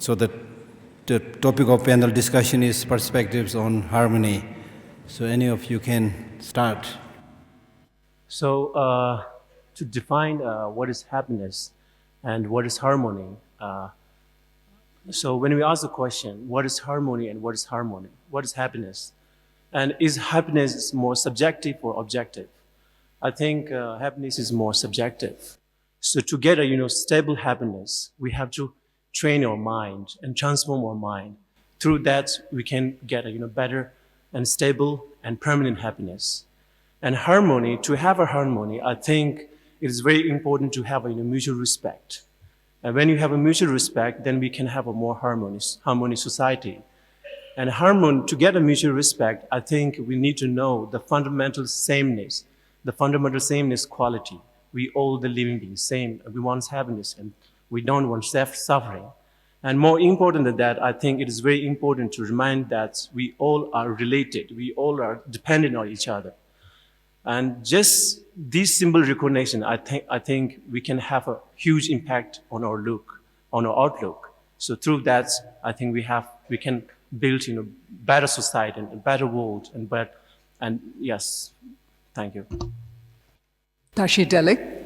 So the topic of panel discussion is perspectives on harmony. So any of you can start. So to define what is happiness and what is harmony, so when we ask the question, what is harmony and what is harmony? What is happiness? And is happiness more subjective or objective? I think happiness is more subjective. So to get a stable happiness, we have to train our mind and transform our mind. Through that, we can get a better and stable and permanent happiness. And harmony, to have a harmony, I think it is very important to have a mutual respect. And when you have a mutual respect, then we can have a more harmonious society. And harmony, to get a mutual respect, I think we need to know the fundamental sameness quality. We all the living beings, same. We want happiness and we don't want suffering. And more important than that, I think it is very important to remind that we all are related. We all are dependent on each other. And just this simple recognition, I think we can have a huge impact on our outlook. So through that, I think we can build better society and a better world and yes, thank you. Tashi Delik.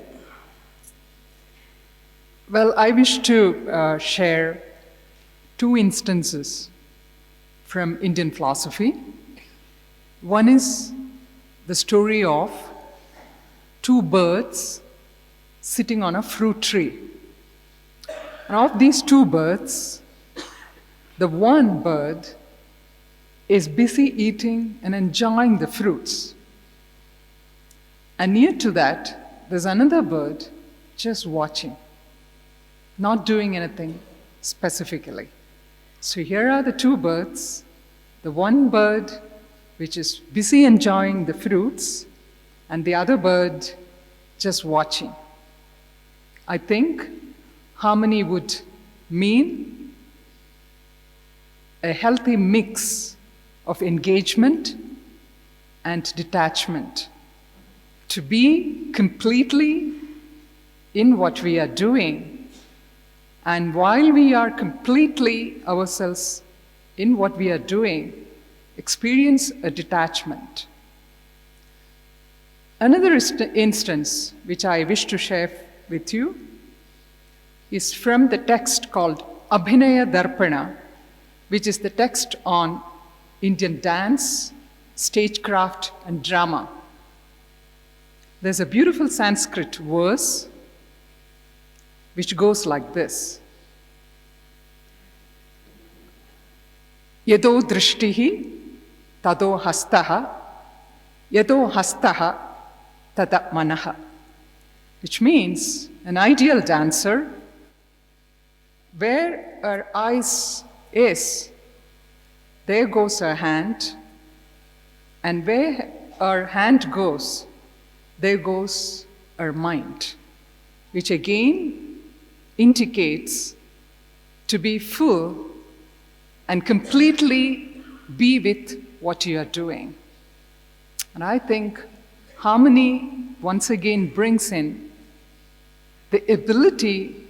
Well, I wish to share two instances from Indian philosophy. One is the story of two birds sitting on a fruit tree. And of these two birds, the one bird is busy eating and enjoying the fruits. And near to that, there's another bird just watching, not doing anything specifically. So here are the two birds, the one bird which is busy enjoying the fruits, and the other bird just watching. I think harmony would mean a healthy mix of engagement and detachment, to be completely in what we are doing, and while we are completely ourselves in what we are doing, experience a detachment. Another instance which I wish to share with you is from the text called Abhinaya Darpana, which is the text on Indian dance, stagecraft, and drama. There's a beautiful Sanskrit verse which goes like this. Yado drishtihi tado hastaha, yado hastaha tada manaha. Which means an ideal dancer, where her eyes is, there goes her hand, and where her hand goes, there goes her mind, which again indicates to be full and completely be with what you are doing. And I think harmony once again brings in the ability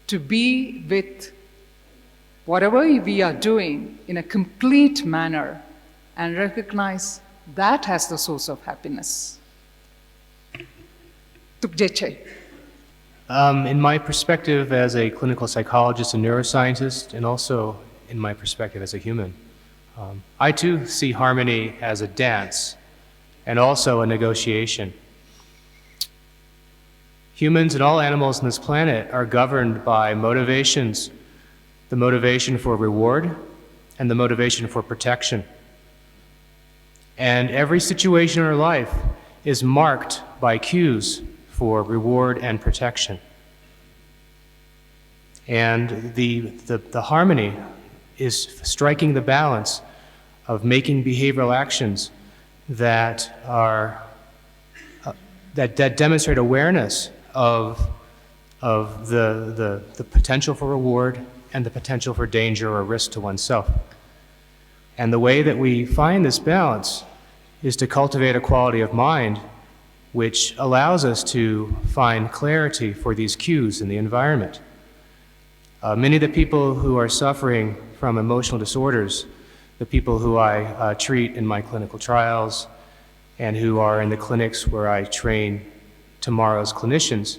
to be with whatever we are doing in a complete manner and recognize that as the source of happiness. In my perspective as a clinical psychologist and neuroscientist, and also in my perspective as a human, I too see harmony as a dance and also a negotiation. Humans and all animals on this planet are governed by motivations, the motivation for reward and the motivation for protection. And every situation in our life is marked by cues for reward and protection. And the harmony is striking the balance of making behavioral actions that are that demonstrate awareness of the potential for reward and the potential for danger or risk to oneself. And the way that we find this balance is to cultivate a quality of mind which allows us to find clarity for these cues in the environment. Many of the people who are suffering from emotional disorders, the people who I treat in my clinical trials and who are in the clinics where I train tomorrow's clinicians,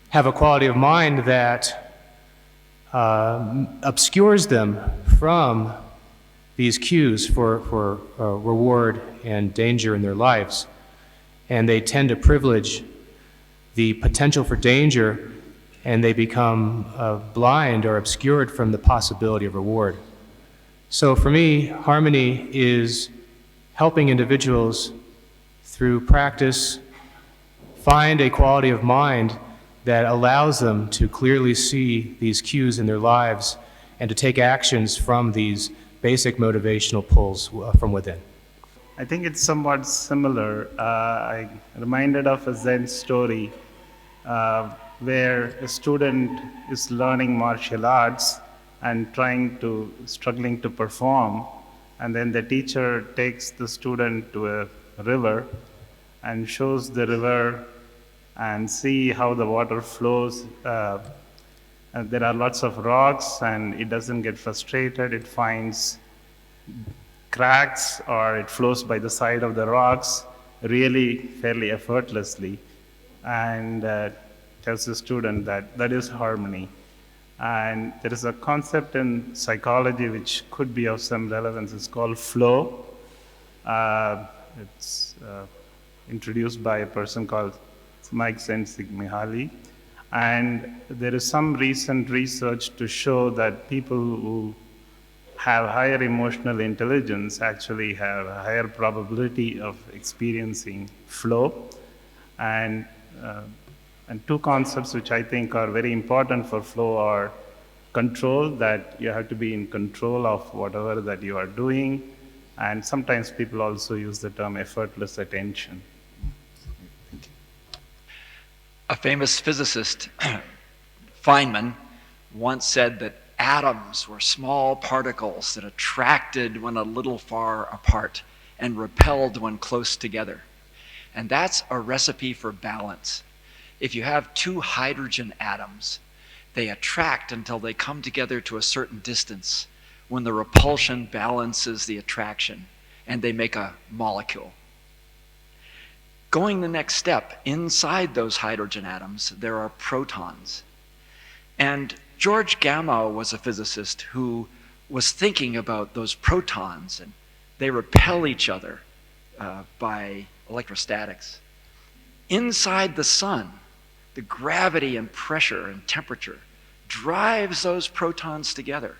have a quality of mind that obscures them from these cues for reward and danger in their lives. And they tend to privilege the potential for danger, and they become blind or obscured from the possibility of reward. So for me, harmony is helping individuals through practice find a quality of mind that allows them to clearly see these cues in their lives and to take actions from these basic motivational pulls from within. I think it's somewhat similar. I'm reminded of a Zen story where a student is learning martial arts and struggling to perform, and then the teacher takes the student to a river and shows the river and see how the water flows. And there are lots of rocks, and it doesn't get frustrated. It finds cracks, or it flows by the side of the rocks really fairly effortlessly, and tells the student that that is harmony. And there is a concept in psychology which could be of some relevance. It's called flow. It's introduced by a person called Mike Csikszentmihalyi. And there is some recent research to show that people who have higher emotional intelligence actually have a higher probability of experiencing flow. And two concepts which I think are very important for flow are control, that you have to be in control of whatever that you are doing, and sometimes people also use the term effortless attention. Thank you. A famous physicist, Feynman, once said that atoms were small particles that attracted when a little far apart and repelled when close together. And that's a recipe for balance. If you have two hydrogen atoms, they attract until they come together to a certain distance when the repulsion balances the attraction, and they make a molecule. Going the next step, inside those hydrogen atoms, there are protons. And George Gamow was a physicist who was thinking about those protons, and they repel each other by electrostatics. Inside the sun, the gravity and pressure and temperature drives those protons together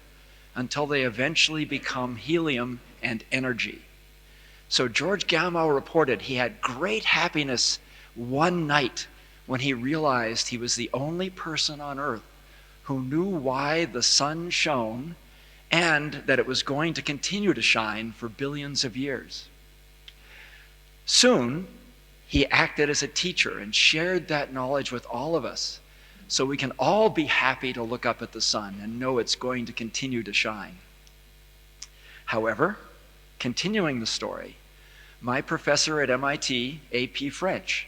until they eventually become helium and energy. So George Gamow reported he had great happiness one night when he realized he was the only person on Earth who knew why the sun shone and that it was going to continue to shine for billions of years. Soon, he acted as a teacher and shared that knowledge with all of us so we can all be happy to look up at the sun and know it's going to continue to shine. However, continuing the story, my professor at MIT, A.P. French,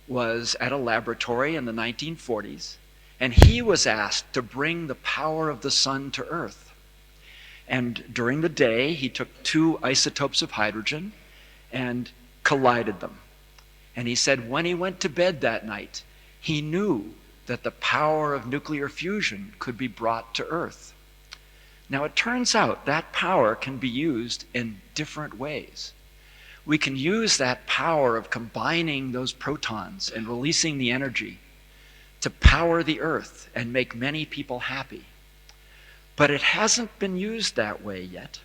was at a laboratory in the 1940s, and he was asked to bring the power of the sun to Earth. And during the day, he took two isotopes of hydrogen and collided them. And he said when he went to bed that night, he knew that the power of nuclear fusion could be brought to Earth. Now it turns out that power can be used in different ways. We can use that power of combining those protons and releasing the energy to power the Earth and make many people happy. But it hasn't been used that way yet.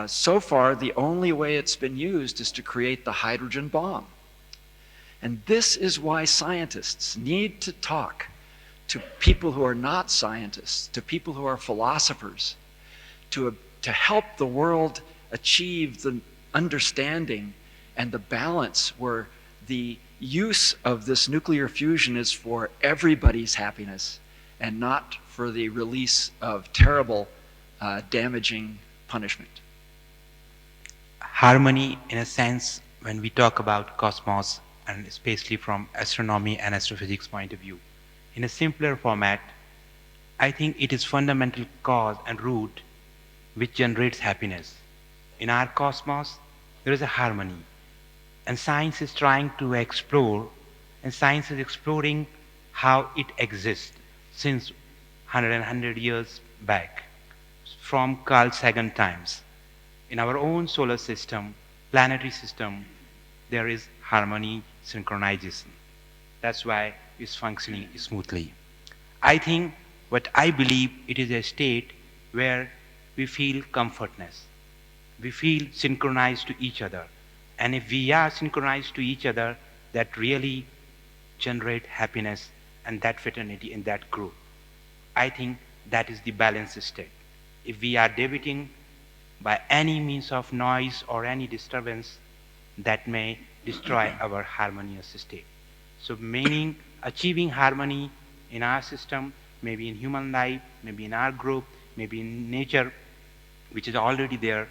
So far, the only way it's been used is to create the hydrogen bomb. And this is why scientists need to talk to people who are not scientists, to people who are philosophers, to help the world achieve the understanding and the balance where the use of this nuclear fusion is for everybody's happiness and not for the release of terrible, damaging punishment. Harmony, in a sense, when we talk about cosmos, and especially from astronomy and astrophysics point of view. In a simpler format, I think it is fundamental cause and root which generates happiness. In our cosmos, there is a harmony, and science is trying to explore, and science is exploring how it exists since 100 years back, from Carl Sagan times. In our own solar system, planetary system, there is harmony, synchronization. That's why it's functioning smoothly. I think what I believe it is a state where we feel comfortness. We feel synchronized to each other. And if we are synchronized to each other, that really generate happiness and that fraternity in that group. I think that is the balanced state. If we are deviating by any means of noise or any disturbance, that may destroy our harmonious state. So meaning achieving harmony in our system, maybe in human life, maybe in our group, maybe in nature, which is already there,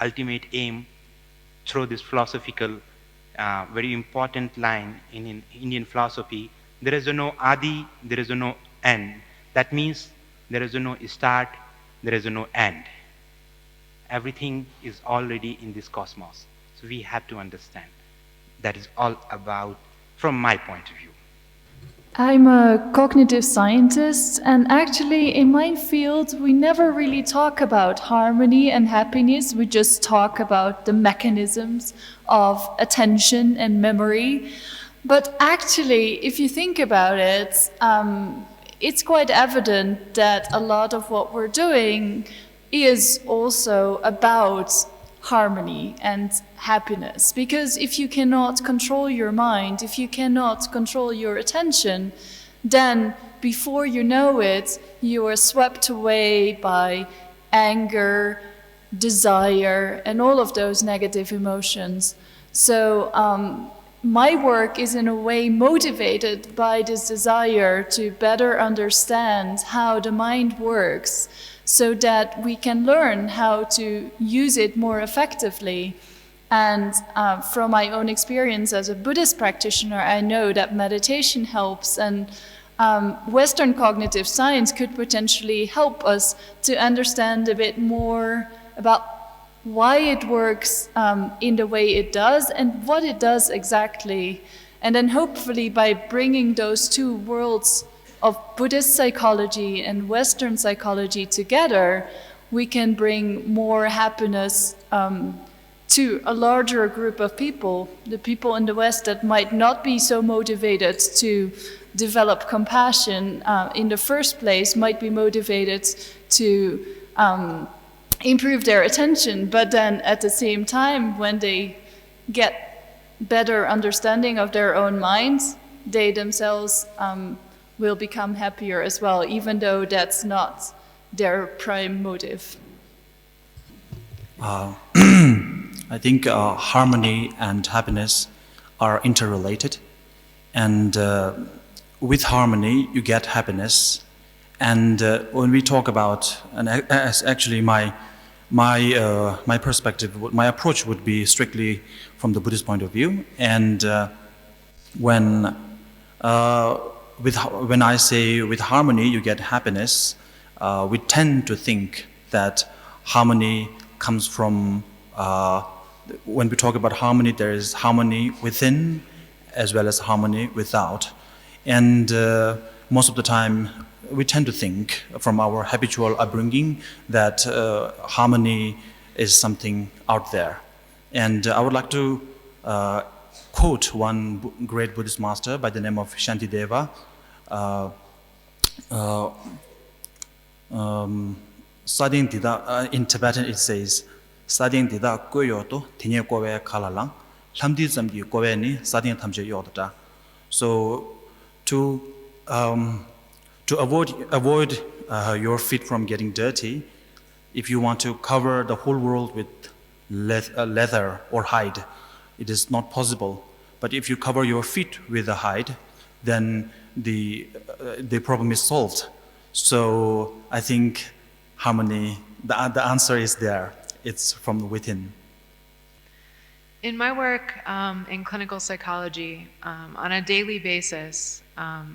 ultimate aim through this philosophical, very important line in Indian philosophy, there is no adi, there is no end. That means there is no start, there is no end. Everything is already in this cosmos. So we have to understand. That is all about, from my point of view. I'm a cognitive scientist, and actually in my field we never really talk about harmony and happiness. We just talk about the mechanisms of attention and memory. But actually, if you think about it, it's quite evident that a lot of what we're doing is also about harmony and happiness. Because if you cannot control your mind, if you cannot control your attention, then before you know it, you are swept away by anger, desire, and all of those negative emotions. So my work is in a way motivated by this desire to better understand how the mind works, so that we can learn how to use it more effectively. And from my own experience as a Buddhist practitioner, I know that meditation helps, and Western cognitive science could potentially help us to understand a bit more about why it works in the way it does and what it does exactly. And then hopefully by bringing those two worlds of Buddhist psychology and Western psychology together, we can bring more happiness to a larger group of people. The people in the West that might not be so motivated to develop compassion in the first place might be motivated to improve their attention, but then at the same time, when they get better understanding of their own minds, they themselves will become happier as well, even though that's not their prime motive. I think harmony and happiness are interrelated, and with harmony you get happiness. And when we talk about, and actually my perspective, my approach would be strictly from the Buddhist point of view. And when I say with harmony you get happiness, we tend to think that harmony comes from, when we talk about harmony, there is harmony within as well as harmony without. And most of the time we tend to think from our habitual upbringing that harmony is something out there. And I would like to quote one great Buddhist master by the name of Shantideva. In Tibetan it says, "Sadin dida koyoto tinye kowe kalalang, lamdi zamgi kowe ni sadin tamje yodata." So to avoid your feet from getting dirty, if you want to cover the whole world with leather or hide, it is not possible. But if you cover your feet with the hide, then the problem is solved. So I think harmony, the answer is there. It's from within. In my work in clinical psychology, on a daily basis,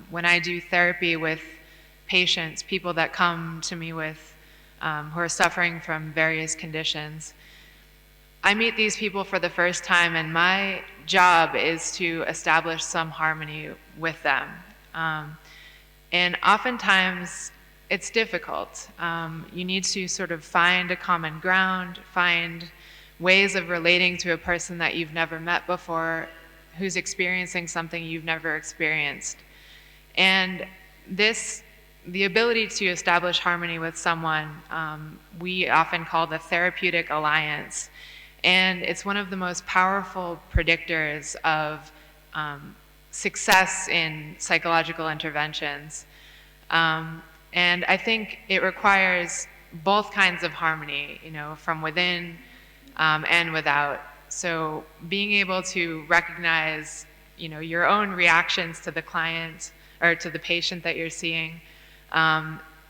when I do therapy with patients, people that come to me with who are suffering from various conditions. I meet these people for the first time, and my job is to establish some harmony with them. And oftentimes, it's difficult. You need to sort of find a common ground, find ways of relating to a person that you've never met before, who's experiencing something you've never experienced. And the ability to establish harmony with someone, we often call the therapeutic alliance. And it's one of the most powerful predictors of success in psychological interventions. And I think it requires both kinds of harmony, from within and without. So being able to recognize, your own reactions to the client or to the patient that you're seeing,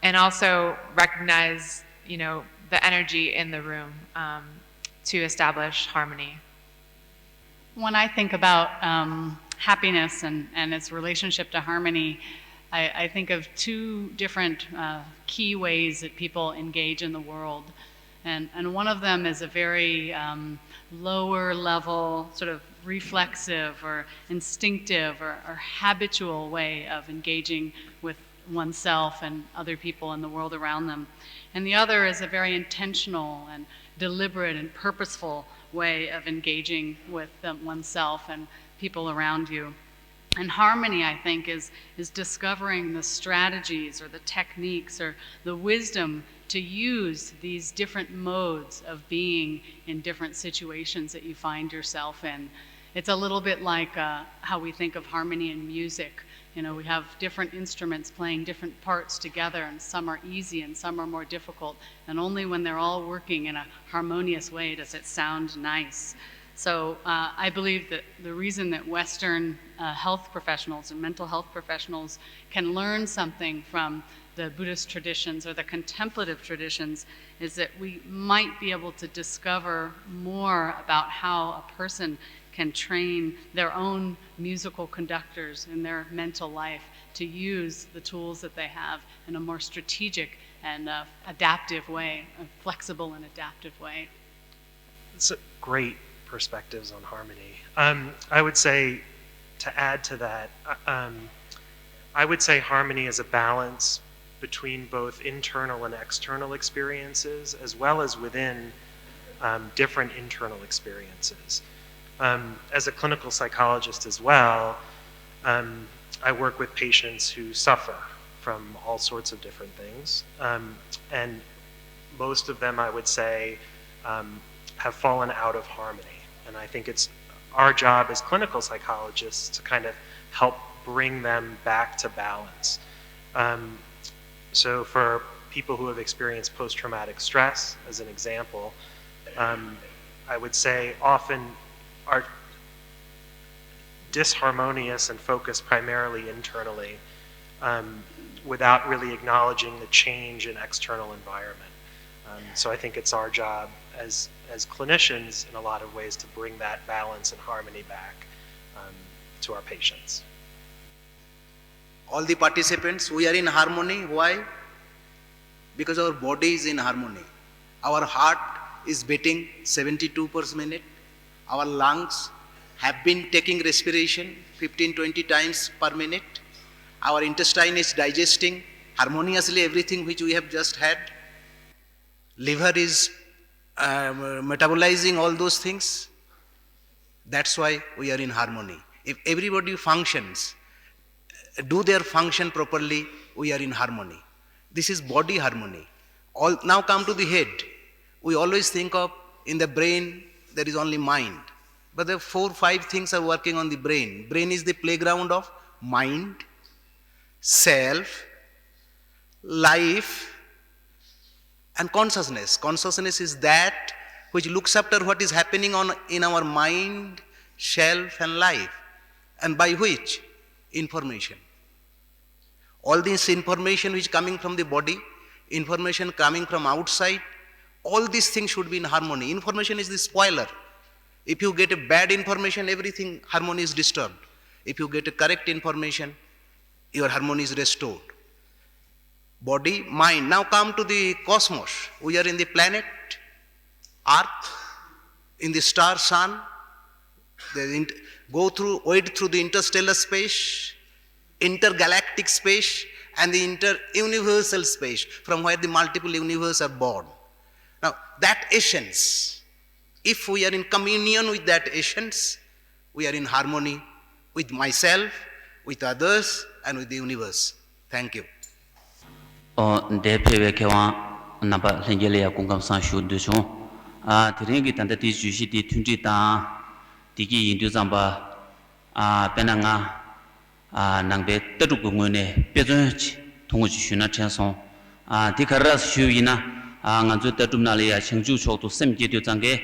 and also recognize, the energy in the room to establish harmony. When I think about happiness and its relationship to harmony, I think of two different key ways that people engage in the world. And one of them is a very lower level, sort of reflexive or instinctive or habitual way of engaging with oneself and other people in the world around them. And the other is a very intentional and deliberate and purposeful way of engaging with oneself and people around you. And harmony, I think, is discovering the strategies or the techniques or the wisdom to use these different modes of being in different situations that you find yourself in. It's a little bit like how we think of harmony in music. We have different instruments playing different parts together, and some are easy and some are more difficult. And only when they're all working in a harmonious way does it sound nice. So I believe that the reason that Western health professionals and mental health professionals can learn something from the Buddhist traditions or the contemplative traditions is that we might be able to discover more about how a person can train their own musical conductors in their mental life to use the tools that they have in a more strategic and adaptive way, a flexible and adaptive way. It's a great perspectives on harmony. I would say, to add to that, I would say harmony is a balance between both internal and external experiences, as well as within different internal experiences. As a clinical psychologist as well, I work with patients who suffer from all sorts of different things. And most of them, I would say, have fallen out of harmony. And I think it's our job as clinical psychologists to kind of help bring them back to balance. So for people who have experienced post-traumatic stress, as an example, I would say often are disharmonious and focused primarily internally without really acknowledging the change in external environment. So I think it's our job as clinicians in a lot of ways to bring that balance and harmony back to our patients. All the participants, we are in harmony. Why? Because our body is in harmony. Our heart is beating 72 per minute. Our lungs have been taking respiration 15-20 times per minute. Our intestine is digesting harmoniously everything which we have just had. Liver is metabolizing all those things. That's why we are in harmony. If everybody functions, do their function properly, we are in harmony. This is body harmony. Now come to the head. We always think of in the brain there is only mind. But the 4-5 things are working on the brain. Brain is the playground of mind, self, life, and consciousness. Consciousness is that which looks after what is happening in our mind, self, and life. And by which? Information. All this information which is coming from the body, information coming from outside, all these things should be in harmony. Information is the spoiler. If you get a bad information, everything, harmony is disturbed. If you get a correct information, your harmony is restored. body, mind. Now come to the cosmos. We are in the planet Earth, in the star sun. Wade through the interstellar space, intergalactic space, and the inter-universal space, from where the multiple universes are born. Now, that essence, if we are in communion with that essence, we are in harmony with myself, with others, and with the universe. Thank you. Digi Indu Zamba Penanga Nangbe Tadukungune Pezunch Tunguchi Shuna Chanson Dikaras Shuina Nanzu Tatumnalia Chengju Chok to Semji Zange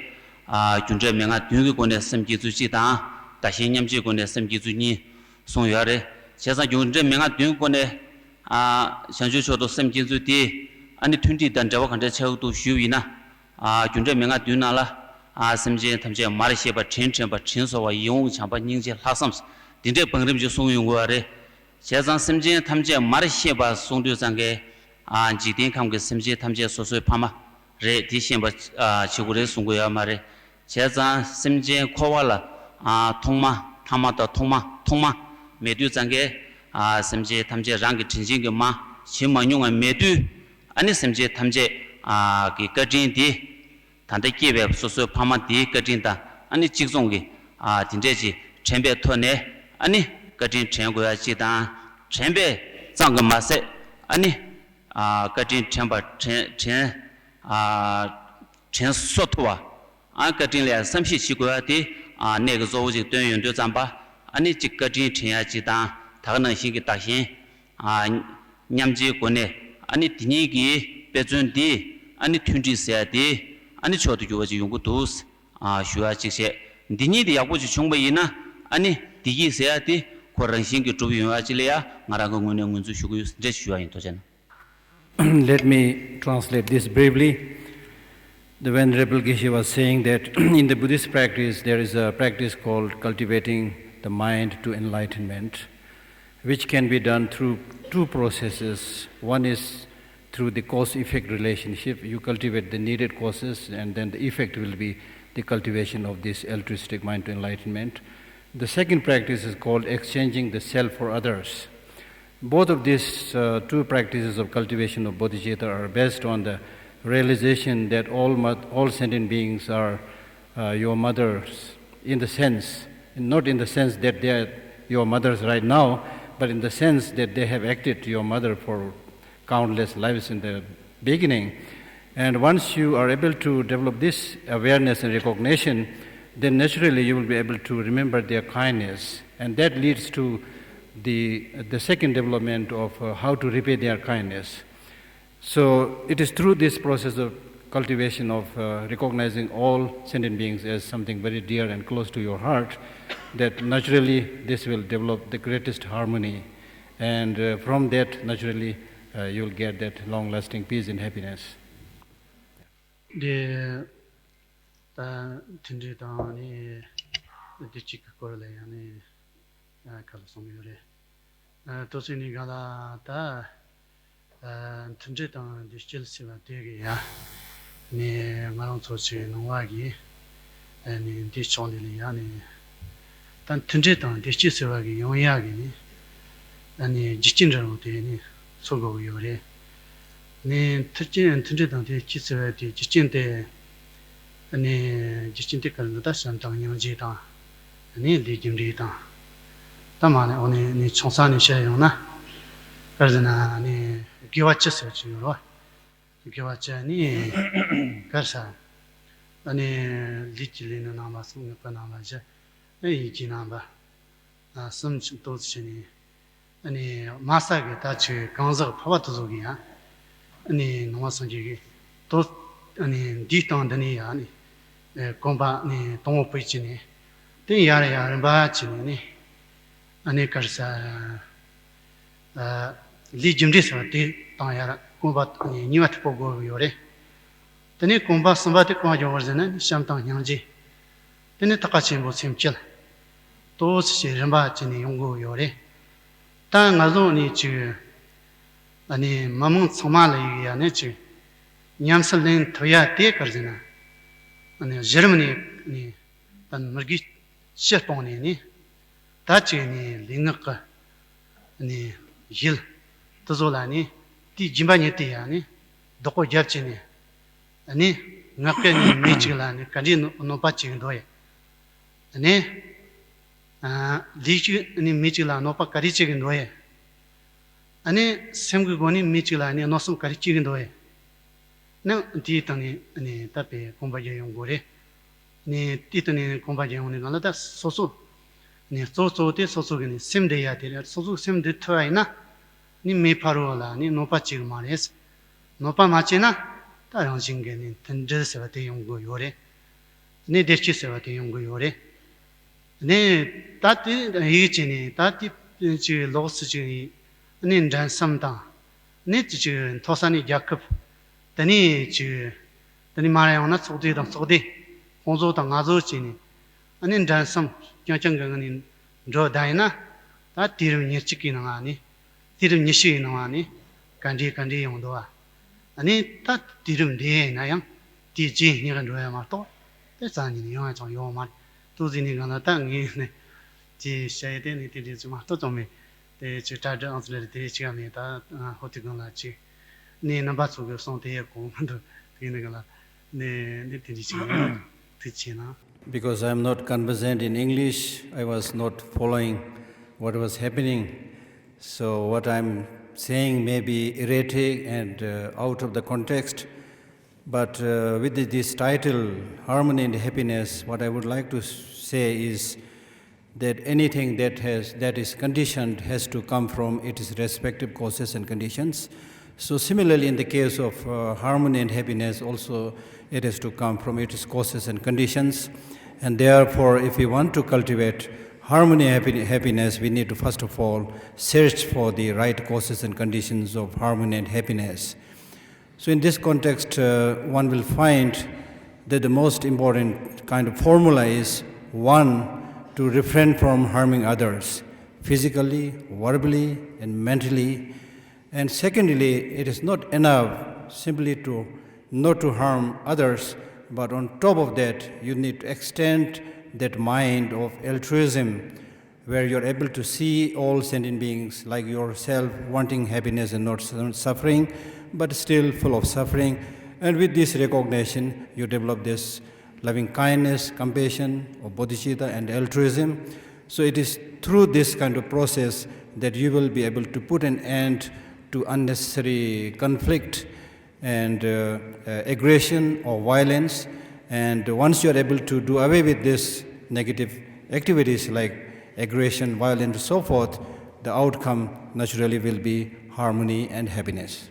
Junja Menga Dugone Semji Zujita Tashinyamji Gone Semji Zuni Song Yare Chesa Junja Menga Dugone Shanju Chok to Semji Zuti and the 20 Danjawa Kanta Chok to Shuina Junja Menga Dunala Semje Tamje Marisheba Chinchamba Chinsowa Yung Chamba Ningsha Hassams Dinde Pangrim Sung Yungware Chazan Semje Tamje Marisheba Songdu Zange Jidin Kamge Semje Tamje Soso Pama Re Dishemba Chigure Sunguya Mare Chazan Semje Kowala Tongma Tamata Tongma Medu Zange Semje Tamje Rangi Chinjing Ma Chima Yung and Medu Ani Semje Tamje Gajin Di Tante Kibe Soso Pama Di Gajinta Ani Chigzongi Dindeji Chembe Tone Ani Gajin Chenguya Chidan Chembe Zangamase Ani Gajin Chemba Chen Sotwa Gajin Le Samshi Chiguya Di Negazoji Dun Yundu Zamba Ani Gajin Chenya Chidan Tagana Shingi Tashin Nyamji Gone Ani Dinigi Bezun Di Ani Tunji Sea Di Ani chodu yuwaji yungu dus shuwa chikse dini di yakuji chungba ina ani digi seya di korang shingi chubi yuwaji leya ngaranga ngune ngunzu shugu je shuwa yin tojan. Let me translate this briefly. The Venerable Geshe was saying that in the Buddhist practice there is a practice called cultivating the mind to enlightenment, which can be done through two processes. One is through the cause-effect relationship. You cultivate the needed causes, and then the effect will be the cultivation of this altruistic mind to enlightenment. The second practice is called exchanging the self for others. Both of these two practices of cultivation of bodhicitta are based on the realization that all sentient beings are your mothers, in the sense, not in the sense that they are your mothers right now, but in the sense that they have acted to your mother for countless lives in the beginning. And once you are able to develop this awareness and recognition, then naturally you will be able to remember their kindness. And that leads to the second development of how to repay their kindness. So it is through this process of cultivation of recognizing all sentient beings as something very dear and close to your heart that naturally this will develop the greatest harmony. And from that, naturally, you will get that long-lasting peace and happiness. The Tindidani, the Chikakorle, and Kalasomure. Tosinigala, Tindidan, the Chilsiva Tegia, near Marantosi, Nawagi, and in Dichondiliani. Then Tindidan, the Chisivagi, Yoyagi, and the Jichinjano. Sogo Yore. Ni Tujin and Tunjidan, the Chisera, the Jichinte, and the Jichintical Dashan Tang Yonjita, and the Jimrita. Taman only Chonsani Shayona, Karzana, ni Giwachas, Giwacha, ni Karsa, and Lichilin Namas, Panamaja, Jinamba, some Toshini. Ani Masagi Tachi Kanza Pavatuzugia, Ani Nomasanji, Tot Ani Diton Daniani, Comba ni Tomo Pichini, the Yara Bachini, Ani Karsa Legion Risa, Tayara, Combat Nuat Pogo Yore. Then he combats somebody was in Shamtan Yanji. Then it Takachim was him chill. Those she Rambachini Yongo Yore. Tang alone to 아니 마몽 소마를 이야네 지 냠슬린 토야 때 거잖아 아니 저르머니 니 단 머기 셔뽕네니 다치니 링거 아니 일 도졸라니 티 짐바니 때야니 도코 잡치니 아니 ngapeni michilani kadi no pachingdoye ane lichi ni michila no pa kari chigdoye ane semgu goni michilani no sum kari chigdoye na titani ani tape kombaje yongore ni titani kombaje yongni gala da soso ni soso te soso gni simde ya te soso simde twaina ni me parola ni no pa chigmares no pa machina 다른 신경이 던져서 대용 거 요래 네 대치서 대용 거 요래 네 따티 이지니 따티 지 로스지 네 잔삼다 네 지 토산이 야급 더니 지 더니 말하요나 소디다 소디 공조다 가조지니 아니 잔삼 경정경은 저 다이나 다 뒤를 니치기는 아니 뒤를 니시는 아니 간디 용도아 아니 다 디름데 나양 디지 니가 뭐야 말또 대산이 영화 좀 요마 도지니가 나 땅이네 지 샤이데니 디디지마 또 좀에 대 지타저 안슬레 디지가메다 호티건라지 니 넘바 속에 손대에 공도 디니가라 네 디디지가 디치나 Because I am not conversant in English, I was not following what was happening. So what I'm saying may be erratic and out of the context, but with this title, Harmony and Happiness, what I would like to say is that anything that is conditioned has to come from its respective causes and conditions. So similarly, in the case of harmony and happiness, also it has to come from its causes and conditions. And therefore, if we want to cultivate harmony and happiness, we need to first of all search for the right causes and conditions of harmony and happiness. So in this context, one will find that the most important kind of formula is, one, to refrain from harming others, physically, verbally, and mentally. And secondly, it is not enough simply to not to harm others, but on top of that, you need to extend that mind of altruism, where you're able to see all sentient beings like yourself wanting happiness and not suffering, but still full of suffering. And with this recognition, you develop this loving kindness, compassion, or bodhicitta and altruism. So it is through this kind of process that you will be able to put an end to unnecessary conflict and aggression or violence. And once you are able to do away with this negative activities like aggression, violence, and so forth, the outcome naturally will be harmony and happiness.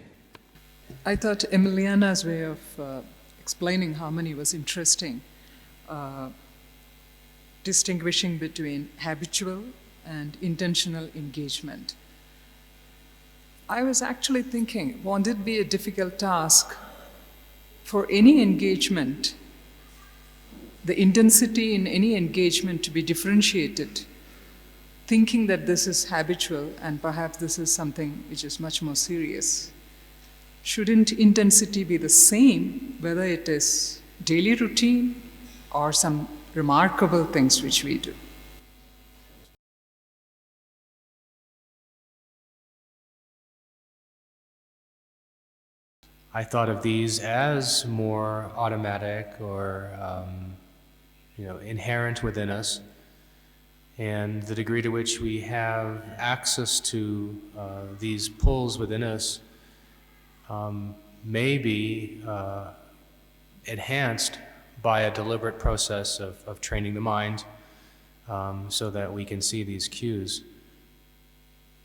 I thought Emiliana's way of explaining harmony was interesting, distinguishing between habitual and intentional engagement. I was actually thinking, won't it be a difficult task for any engagement, the intensity in any engagement to be differentiated, thinking that this is habitual and perhaps this is something which is much more serious? Shouldn't intensity be the same, whether it is daily routine or some remarkable things which we do? I thought of these as more automatic or inherent within us, and the degree to which we have access to these pulls within us may be enhanced by a deliberate process of training the mind so that we can see these cues.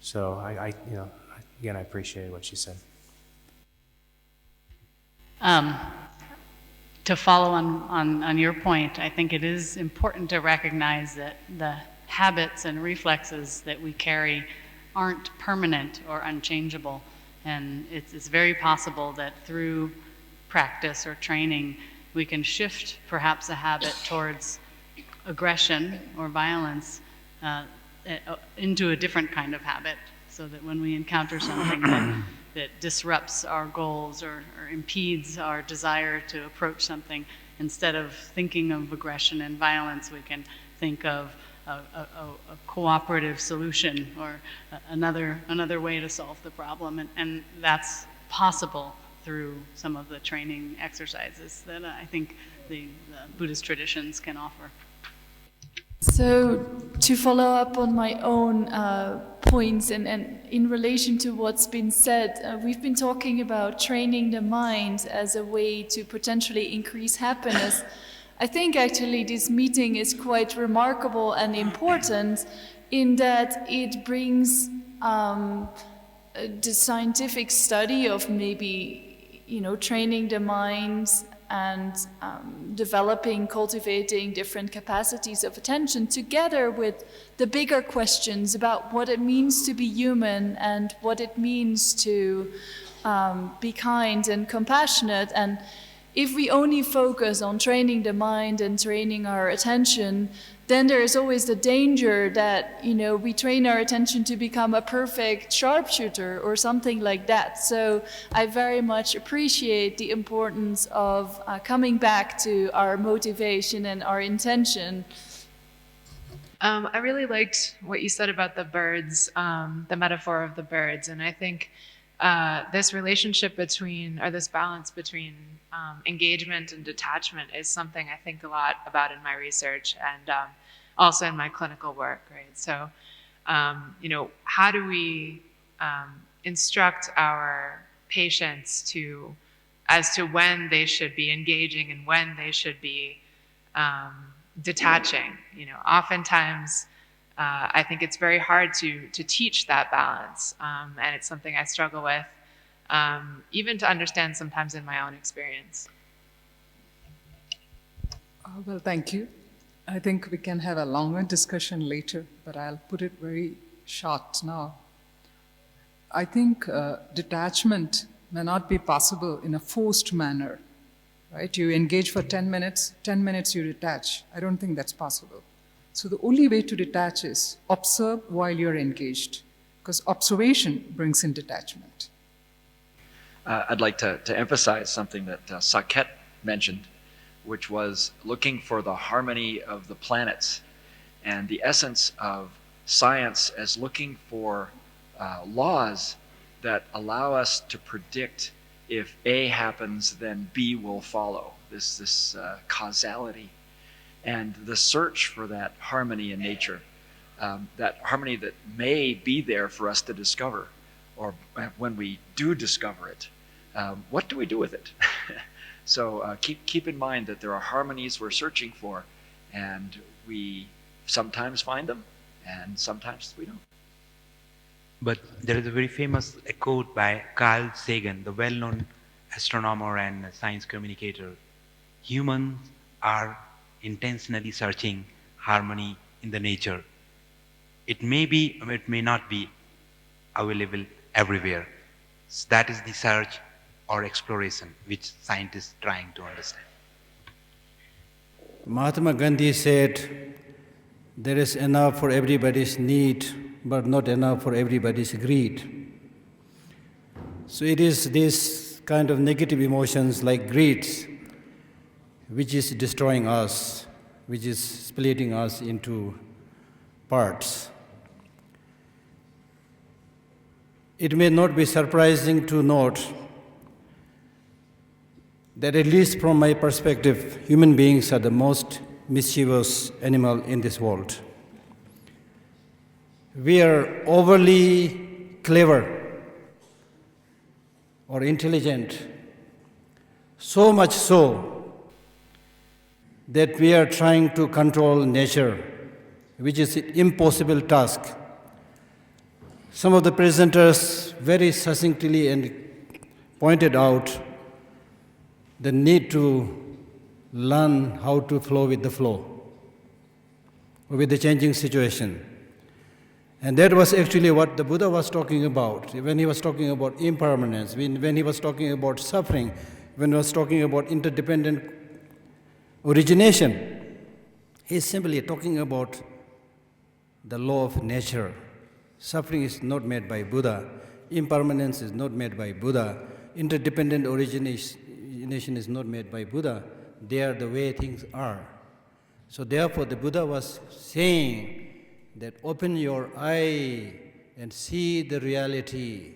So I appreciate what she said. To follow on your point, I think it is important to recognize that the habits and reflexes that we carry aren't permanent or unchangeable. And it's very possible that through practice or training, we can shift perhaps a habit towards aggression or violence into a different kind of habit, so that when we encounter something that that disrupts our goals or impedes our desire to approach something. Instead of thinking of aggression and violence, we can think of a cooperative solution or another way to solve the problem. And that's possible through some of the training exercises that I think the Buddhist traditions can offer. So to follow up on my own points and in relation to what's been said, we've been talking about training the mind as a way to potentially increase happiness. I think actually this meeting is quite remarkable and important in that it brings the scientific study of maybe, training the mind and developing, cultivating different capacities of attention together with the bigger questions about what it means to be human and what it means to be kind and compassionate. And if we only focus on training the mind and training our attention, then there is always the danger that, we train our attention to become a perfect sharpshooter or something like that. So I very much appreciate the importance of coming back to our motivation and our intention. I really liked what you said about the birds, the metaphor of the birds. And I think this relationship this balance between engagement and detachment is something I think a lot about in my research and also in my clinical work, right? So, how do we instruct our patients as to when they should be engaging and when they should be detaching? Oftentimes, I think it's very hard to teach that balance, and it's something I struggle with, even to understand sometimes in my own experience. Well, thank you. I think we can have a longer discussion later, but I'll put it very short now. I think detachment may not be possible in a forced manner, right? You engage for 10 minutes you detach. I don't think that's possible. So the only way to detach is observe while you're engaged, because observation brings in detachment. I'd like to emphasize something that Saket mentioned, which was looking for the harmony of the planets, and the essence of science as looking for laws that allow us to predict if A happens, then B will follow, this causality. And the search for that harmony in nature, that harmony that may be there for us to discover, or when we do discover it, what do we do with it? So keep in mind that there are harmonies we're searching for, and we sometimes find them, and sometimes we don't. But there is a very famous quote by Carl Sagan, the well-known astronomer and science communicator. Humans are intentionally searching harmony in the nature. It may be, or it may not be available everywhere. So that is the search or exploration which scientists are trying to understand. Mahatma Gandhi said, there is enough for everybody's need, but not enough for everybody's greed. So it is this kind of negative emotions like greed which is destroying us, which is splitting us into parts. It may not be surprising to note that, at least from my perspective, human beings are the most mischievous animal in this world. We are overly clever or intelligent, so much so that we are trying to control nature, which is an impossible task. Some of the presenters very succinctly and pointed out the need to learn how to flow with the flow, with the changing situation. And that was actually what the Buddha was talking about when he was talking about impermanence, when he was talking about suffering, when he was talking about interdependent origination. He's simply talking about the law of nature. Suffering is not made by Buddha, impermanence is not made by Buddha. Interdependent origination is not made by Buddha. They are the way things are. So therefore the Buddha was saying that open your eye and see the reality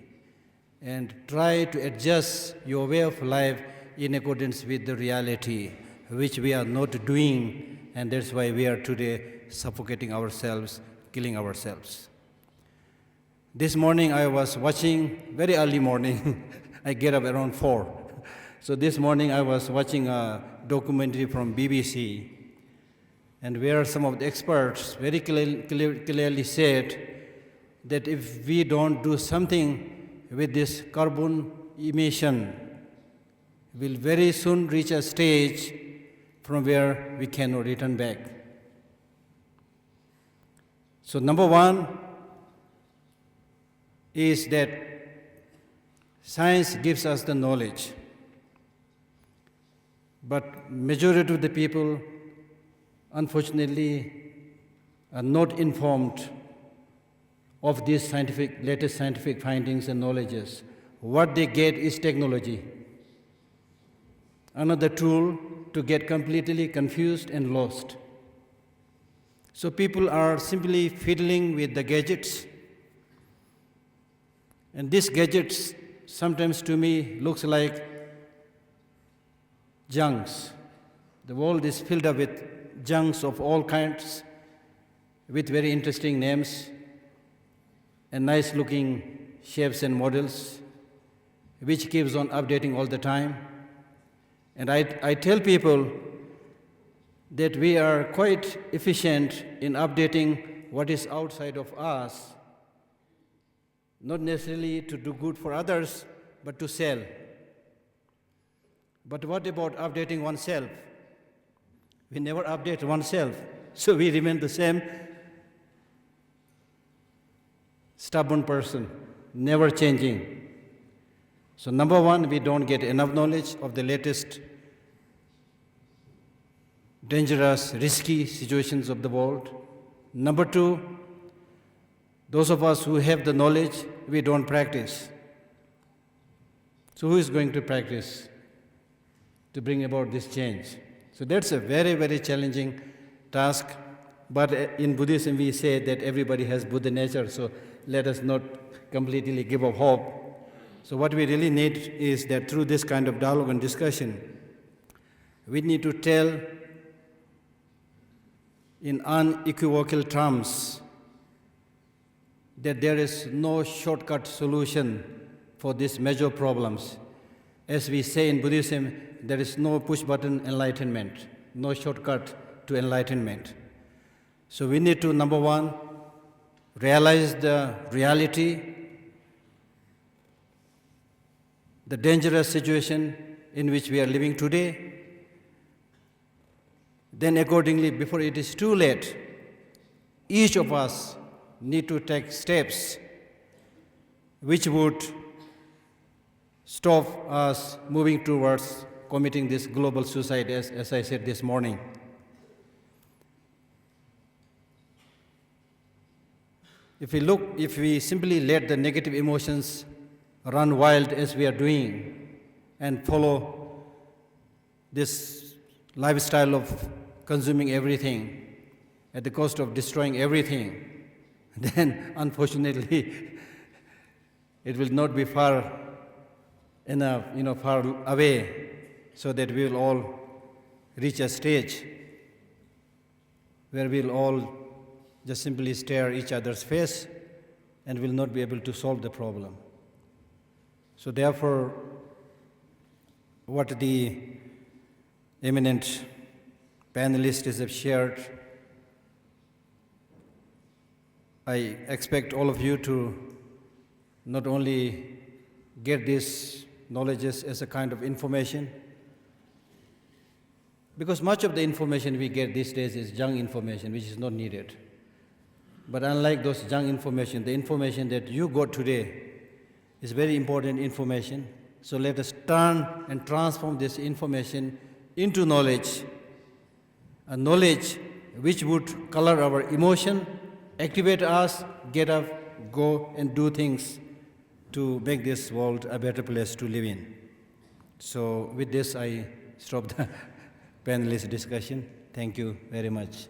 and try to adjust your way of life in accordance with the reality, which we are not doing, and that's why we are today suffocating ourselves, killing ourselves. This morning I was watching, very early morning, I get up around 4. So this morning I was watching a documentary from BBC, and where some of the experts very clearly said that if we don't do something with this carbon emission, we'll very soon reach a stage from where we cannot return back. So number one is that science gives us the knowledge, but majority of the people unfortunately are not informed of these latest scientific findings and knowledges. What they get is technology, another tool to get completely confused and lost. So people are simply fiddling with the gadgets, and these gadgets sometimes to me looks like junks. The world is filled up with junks of all kinds, with very interesting names and nice looking shapes and models, which keeps on updating all the time. And I tell people that we are quite efficient in updating what is outside of us, not necessarily to do good for others, but to sell. But what about updating oneself? We never update oneself, so we remain the same stubborn person, never changing. So number one, we don't get enough knowledge of the latest dangerous, risky situations of the world. Number two, those of us who have the knowledge, we don't practice. So who is going to practice to bring about this change? So that's a very, very challenging task. But in Buddhism we say that everybody has Buddha nature, so let us not completely give up hope. So what we really need is that through this kind of dialogue and discussion, we need to tell in unequivocal terms that there is no shortcut solution for these major problems. As we say in Buddhism, there is no push-button enlightenment, no shortcut to enlightenment. So we need to, number one, realize the reality, the dangerous situation in which we are living today. Then accordingly, before it is too late, each of us need to take steps which would stop us moving towards committing this global suicide, as I said this morning. If we simply let the negative emotions run wild as we are doing and follow this lifestyle of consuming everything at the cost of destroying everything, then unfortunately it will not be far enough, far away, so that we will all reach a stage where we'll all just simply stare each other's face and will not be able to solve the problem. So therefore, what the eminent panelists have shared, I expect all of you to not only get these knowledges as a kind of information, because much of the information we get these days is junk information, which is not needed. But unlike those junk information, the information that you got today is very important information. So let us turn and transform this information into knowledge, a knowledge which would color our emotion, activate us, get up, go and do things to make this world a better place to live in. So with this, I stop the panelist discussion. Thank you very much.